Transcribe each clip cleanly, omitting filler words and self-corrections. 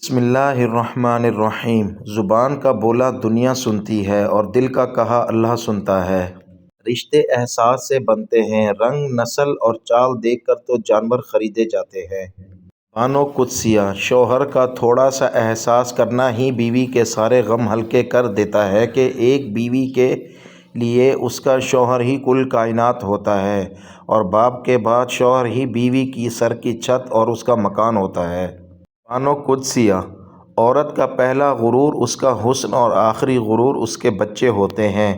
بسم اللہ الرحمن الرحیم۔ زبان کا بولا دنیا سنتی ہے اور دل کا کہا اللہ سنتا ہے۔ رشتے احساس سے بنتے ہیں، رنگ نسل اور چال دیکھ کر تو جانور خریدے جاتے ہیں۔ بانو قدسیہ: شوہر کا تھوڑا سا احساس کرنا ہی بیوی کے سارے غم ہلکے کر دیتا ہے کہ ایک بیوی کے لیے اس کا شوہر ہی کل کائنات ہوتا ہے، اور باپ کے بعد شوہر ہی بیوی کی سر کی چھت اور اس کا مکان ہوتا ہے۔ بانو قدسیہ: عورت کا پہلا غرور اس کا حسن اور آخری غرور اس کے بچے ہوتے ہیں،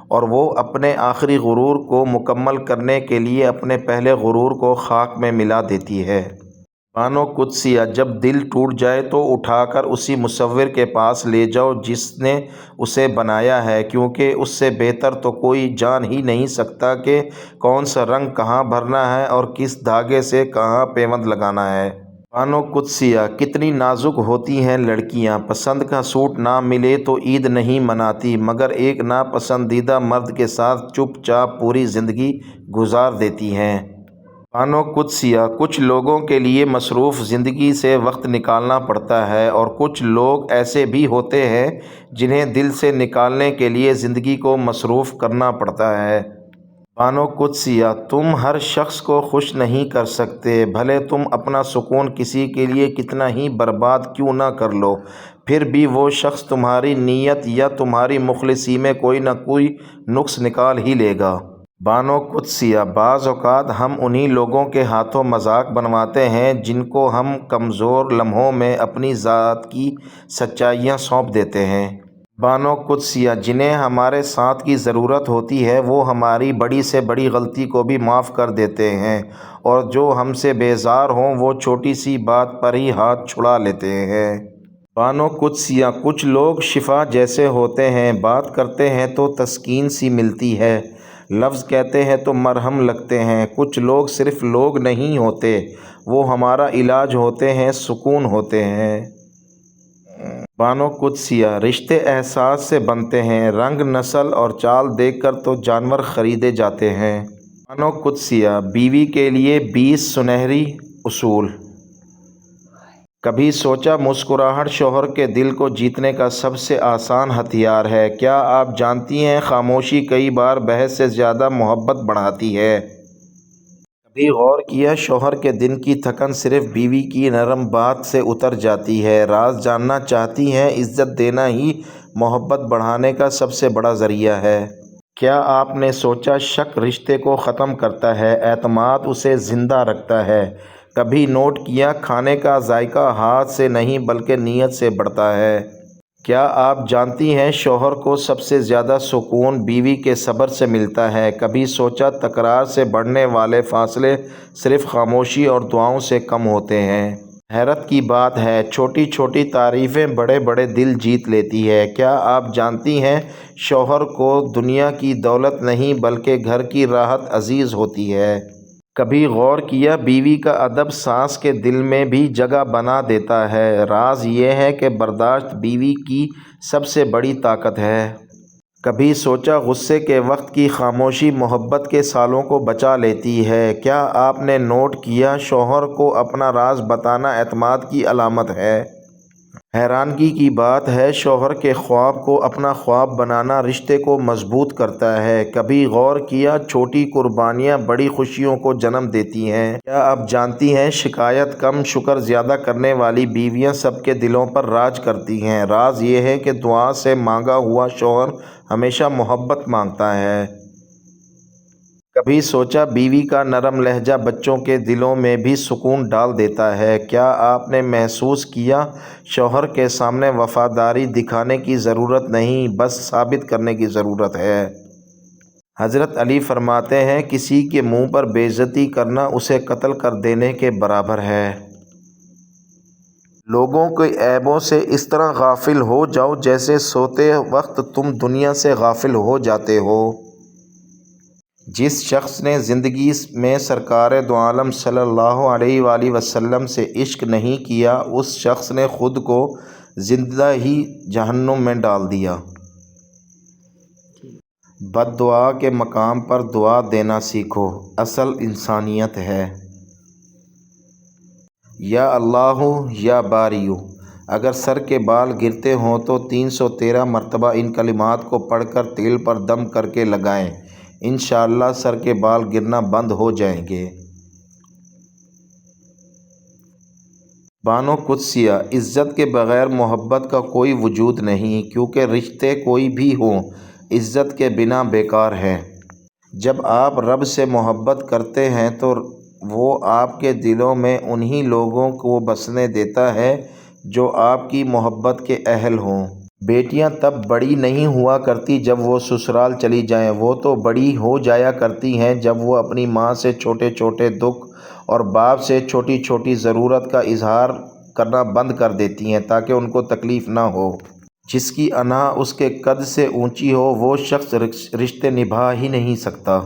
اور وہ اپنے آخری غرور کو مکمل کرنے کے لیے اپنے پہلے غرور کو خاک میں ملا دیتی ہے۔ بانو قدسیہ: جب دل ٹوٹ جائے تو اٹھا کر اسی مصور کے پاس لے جاؤ جس نے اسے بنایا ہے، کیونکہ اس سے بہتر تو کوئی جان ہی نہیں سکتا کہ کون سا رنگ کہاں بھرنا ہے اور کس دھاگے سے کہاں پیوند لگانا ہے۔ بانو قدسیہ: کتنی نازک ہوتی ہیں لڑکیاں، پسند کا سوٹ نہ ملے تو عید نہیں مناتی، مگر ایک ناپسندیدہ مرد کے ساتھ چپ چاپ پوری زندگی گزار دیتی ہیں۔ بانو قدسیہ: کچھ لوگوں کے لیے مصروف زندگی سے وقت نکالنا پڑتا ہے، اور کچھ لوگ ایسے بھی ہوتے ہیں جنہیں دل سے نکالنے کے لیے زندگی کو مصروف کرنا پڑتا ہے۔ بانو قدسیہ: تم ہر شخص کو خوش نہیں کر سکتے، بھلے تم اپنا سکون کسی کے لیے کتنا ہی برباد کیوں نہ کر لو، پھر بھی وہ شخص تمہاری نیت یا تمہاری مخلصی میں کوئی نہ کوئی نقص نکال ہی لے گا۔ بانو قدسیہ: بعض اوقات ہم انہی لوگوں کے ہاتھوں مذاق بنواتے ہیں جن کو ہم کمزور لمحوں میں اپنی ذات کی سچائیاں سونپ دیتے ہیں۔ بانو قدسیہ: جنہیں ہمارے ساتھ کی ضرورت ہوتی ہے وہ ہماری بڑی سے بڑی غلطی کو بھی معاف کر دیتے ہیں، اور جو ہم سے بیزار ہوں وہ چھوٹی سی بات پر ہی ہاتھ چھڑا لیتے ہیں۔ بانو قدسیہ: کچھ لوگ شفا جیسے ہوتے ہیں، بات کرتے ہیں تو تسکین سی ملتی ہے، لفظ کہتے ہیں تو مرہم لگتے ہیں۔ کچھ لوگ صرف لوگ نہیں ہوتے، وہ ہمارا علاج ہوتے ہیں، سکون ہوتے ہیں۔ بانو قدسیہ: رشتے احساس سے بنتے ہیں، رنگ نسل اور چال دیکھ کر تو جانور خریدے جاتے ہیں۔ بانو قدسیہ: بیوی کے لیے 20 سنہری اصول۔ کبھی سوچا مسکراہٹ شوہر کے دل کو جیتنے کا سب سے آسان ہتھیار ہے؟ کیا آپ جانتی ہیں خاموشی کئی بار بحث سے زیادہ محبت بڑھاتی ہے؟ کبھی غور کیا شوہر کے دن کی تھکن صرف بیوی کی نرم بات سے اتر جاتی ہے؟ راز جاننا چاہتی ہیں؟ عزت دینا ہی محبت بڑھانے کا سب سے بڑا ذریعہ ہے۔ کیا آپ نے سوچا شک رشتے کو ختم کرتا ہے، اعتماد اسے زندہ رکھتا ہے؟ کبھی نوٹ کیا کھانے کا ذائقہ ہاتھ سے نہیں بلکہ نیت سے بڑھتا ہے؟ کیا آپ جانتی ہیں شوہر کو سب سے زیادہ سکون بیوی کے صبر سے ملتا ہے؟ کبھی سوچا تکرار سے بڑھنے والے فاصلے صرف خاموشی اور دعاؤں سے کم ہوتے ہیں؟ حیرت کی بات ہے، چھوٹی چھوٹی تعریفیں بڑے بڑے دل جیت لیتی ہے۔ کیا آپ جانتی ہیں شوہر کو دنیا کی دولت نہیں بلکہ گھر کی راحت عزیز ہوتی ہے؟ کبھی غور کیا بیوی کا ادب ساس کے دل میں بھی جگہ بنا دیتا ہے؟ راز یہ ہے کہ برداشت بیوی کی سب سے بڑی طاقت ہے۔ کبھی سوچا غصے کے وقت کی خاموشی محبت کے سالوں کو بچا لیتی ہے؟ کیا آپ نے نوٹ کیا شوہر کو اپنا راز بتانا اعتماد کی علامت ہے؟ حیرانگی کی بات ہے شوہر کے خواب کو اپنا خواب بنانا رشتے کو مضبوط کرتا ہے۔ کبھی غور کیا چھوٹی قربانیاں بڑی خوشیوں کو جنم دیتی ہیں؟ کیا آپ جانتی ہیں شکایت کم شکر زیادہ کرنے والی بیویاں سب کے دلوں پر راج کرتی ہیں؟ راز یہ ہے کہ دعا سے مانگا ہوا شوہر ہمیشہ محبت مانگتا ہے۔ کبھی سوچا بیوی کا نرم لہجہ بچوں کے دلوں میں بھی سکون ڈال دیتا ہے؟ کیا آپ نے محسوس کیا شوہر کے سامنے وفاداری دکھانے کی ضرورت نہیں، بس ثابت کرنے کی ضرورت ہے۔ حضرت علی فرماتے ہیں کسی کے منہ پر بے عزتی کرنا اسے قتل کر دینے کے برابر ہے۔ لوگوں کے عیبوں سے اس طرح غافل ہو جاؤ جیسے سوتے وقت تم دنیا سے غافل ہو جاتے ہو۔ جس شخص نے زندگی میں سرکار دو عالم صلی اللہ علیہ وآلہ وسلم سے عشق نہیں کیا، اس شخص نے خود کو زندہ ہی جہنم میں ڈال دیا۔ بد دعا کے مقام پر دعا دینا سیکھو، اصل انسانیت ہے۔ یا اللہ یا باریو، اگر سر کے بال گرتے ہوں تو 313 مرتبہ ان کلمات کو پڑھ کر تیل پر دم کر کے لگائیں، انشاءاللہ سر کے بال گرنا بند ہو جائیں گے۔ بانو قدسیہ: عزت کے بغیر محبت کا کوئی وجود نہیں، کیونکہ رشتے کوئی بھی ہوں عزت کے بنا بیکار ہیں۔ جب آپ رب سے محبت کرتے ہیں تو وہ آپ کے دلوں میں انہی لوگوں کو بسنے دیتا ہے جو آپ کی محبت کے اہل ہوں۔ بیٹیاں تب بڑی نہیں ہوا کرتی جب وہ سسرال چلی جائیں، وہ تو بڑی ہو جایا کرتی ہیں جب وہ اپنی ماں سے چھوٹے چھوٹے دکھ اور باپ سے چھوٹی چھوٹی ضرورت کا اظہار کرنا بند کر دیتی ہیں تاکہ ان کو تکلیف نہ ہو۔ جس کی انا اس کے قد سے اونچی ہو وہ شخص رشتے نبھا ہی نہیں سکتا۔